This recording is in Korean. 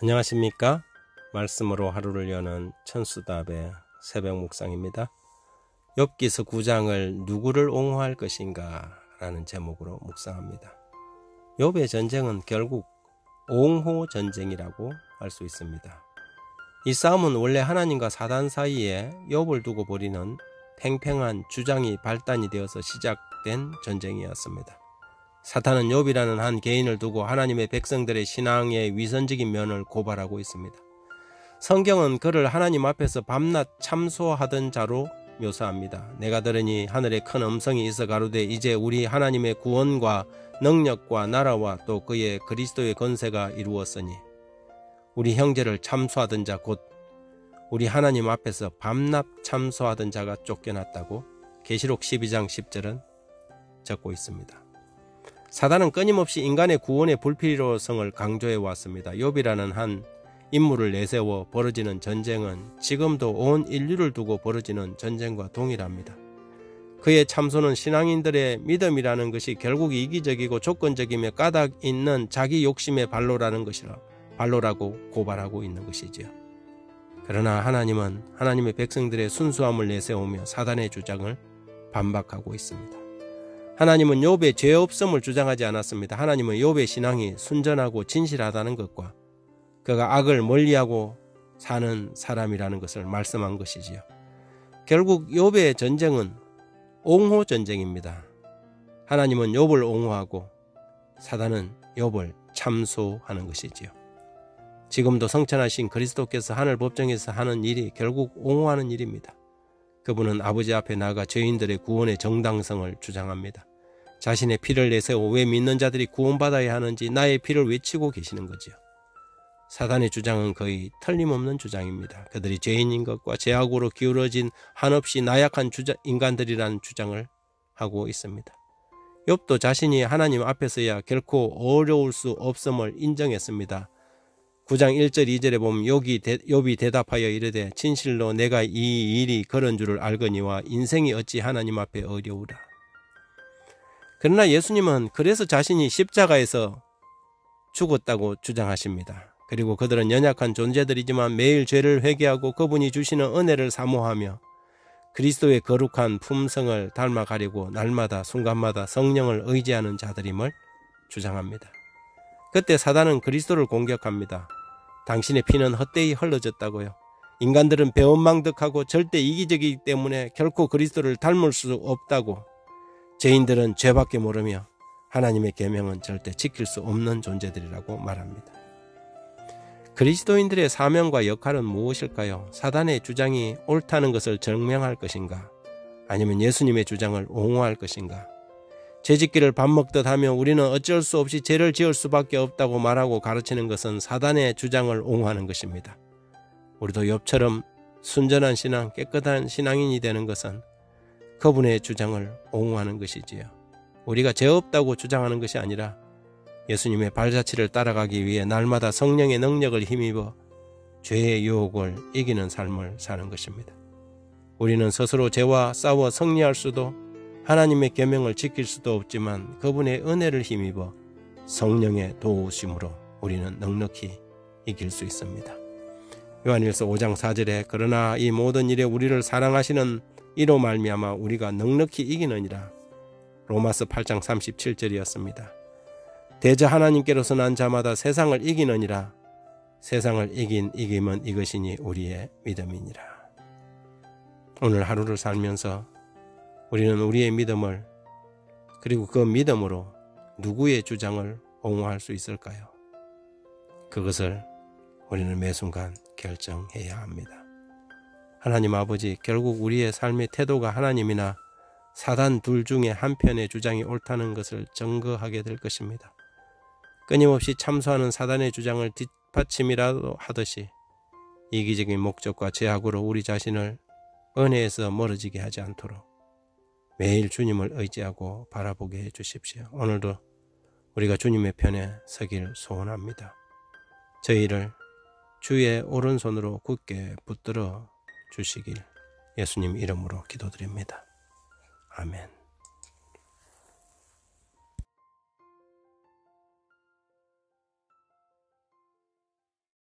안녕하십니까? 말씀으로 하루를 여는 천수답의 새벽 묵상입니다. 욥기서 9장을 누구를 옹호할 것인가 라는 제목으로 묵상합니다. 욥의 전쟁은 결국 옹호 전쟁이라고 할 수 있습니다. 이 싸움은 원래 하나님과 사단 사이에 욥을 두고 벌이는 팽팽한 주장이 발단이 되어서 시작된 전쟁이었습니다. 사탄은 욥이라는 한 개인을 두고 하나님의 백성들의 신앙의 위선적인 면을 고발하고 있습니다. 성경은 그를 하나님 앞에서 밤낮 참소하던 자로 묘사합니다. 내가 들으니 하늘에 큰 음성이 있어 가로되 이제 우리 하나님의 구원과 능력과 나라와 또 그의 그리스도의 권세가 이루었으니 우리 형제를 참소하던 자 곧 우리 하나님 앞에서 밤낮 참소하던 자가 쫓겨났다고 계시록 12장 10절은 적고 있습니다. 사단은 끊임없이 인간의 구원의 불필요성을 강조해 왔습니다. 욥이라는 한 인물을 내세워 벌어지는 전쟁은 지금도 온 인류를 두고 벌어지는 전쟁과 동일합니다. 그의 참소는 신앙인들의 믿음이라는 것이 결국 이기적이고 조건적이며 까닭 있는 자기 욕심의 발로라고 고발하고 있는 것이지요. 그러나 하나님은 하나님의 백성들의 순수함을 내세우며 사단의 주장을 반박하고 있습니다. 하나님은 욥의 죄 없음을 주장하지 않았습니다. 하나님은 욥의 신앙이 순전하고 진실하다는 것과 그가 악을 멀리하고 사는 사람이라는 것을 말씀한 것이지요. 결국 욥의 전쟁은 옹호 전쟁입니다. 하나님은 욥을 옹호하고 사단은 욥을 참소하는 것이지요. 지금도 성천하신 그리스도께서 하늘 법정에서 하는 일이 결국 옹호하는 일입니다. 그분은 아버지 앞에 나가 죄인들의 구원의 정당성을 주장합니다. 자신의 피를 내세워 왜 믿는 자들이 구원받아야 하는지 나의 피를 외치고 계시는 거지요. 사단의 주장은 거의 틀림없는 주장입니다. 그들이 죄인인 것과 죄악으로 기울어진 한없이 나약한 인간들이라는 주장을 하고 있습니다. 욥도 자신이 하나님 앞에서야 결코 어려울 수 없음을 인정했습니다. 9장 1절 2절에 보면 욥이 대답하여 이르되 진실로 내가 이 일이 그런 줄을 알거니와 인생이 어찌 하나님 앞에 어려우라. 그러나 예수님은 그래서 자신이 십자가에서 죽었다고 주장하십니다. 그리고 그들은 연약한 존재들이지만 매일 죄를 회개하고 그분이 주시는 은혜를 사모하며 그리스도의 거룩한 품성을 닮아가려고 날마다 순간마다 성령을 의지하는 자들임을 주장합니다. 그때 사단은 그리스도를 공격합니다. 당신의 피는 헛되이 흘러졌다고요. 인간들은 배은망덕하고 절대 이기적이기 때문에 결코 그리스도를 닮을 수 없다고, 죄인들은 죄밖에 모르며 하나님의 계명은 절대 지킬 수 없는 존재들이라고 말합니다. 그리스도인들의 사명과 역할은 무엇일까요? 사단의 주장이 옳다는 것을 증명할 것인가? 아니면 예수님의 주장을 옹호할 것인가? 죄짓기를 밥 먹듯 하며 우리는 어쩔 수 없이 죄를 지을 수밖에 없다고 말하고 가르치는 것은 사단의 주장을 옹호하는 것입니다. 우리도 욥처럼 순전한 신앙, 깨끗한 신앙인이 되는 것은 그분의 주장을 옹호하는 것이지요. 우리가 죄 없다고 주장하는 것이 아니라 예수님의 발자취를 따라가기 위해 날마다 성령의 능력을 힘입어 죄의 유혹을 이기는 삶을 사는 것입니다. 우리는 스스로 죄와 싸워 승리할 수도 하나님의 계명을 지킬 수도 없지만 그분의 은혜를 힘입어 성령의 도우심으로 우리는 넉넉히 이길 수 있습니다. 요한일서 5장 4절에 그러나 이 모든 일에 우리를 사랑하시는 이로 말미암아 우리가 넉넉히 이기느니라. 로마서 8장 37절이었습니다. 대저 하나님께로서 난 자마다 세상을 이기느니라. 세상을 이긴 이김은 이것이니 우리의 믿음이니라. 오늘 하루를 살면서 우리는 우리의 믿음을, 그리고 그 믿음으로 누구의 주장을 옹호할 수 있을까요? 그것을 우리는 매 순간 결정해야 합니다. 하나님 아버지, 결국 우리의 삶의 태도가 하나님이나 사단 둘 중에 한 편의 주장이 옳다는 것을 증거하게 될 것입니다. 끊임없이 참소하는 사단의 주장을 뒷받침이라도 하듯이 이기적인 목적과 제약으로 우리 자신을 은혜에서 멀어지게 하지 않도록 매일 주님을 의지하고 바라보게 해주십시오. 오늘도 우리가 주님의 편에 서길 소원합니다. 저희를 주의 오른손으로 굳게 붙들어 주시길 예수님 이름으로 기도드립니다. 아멘.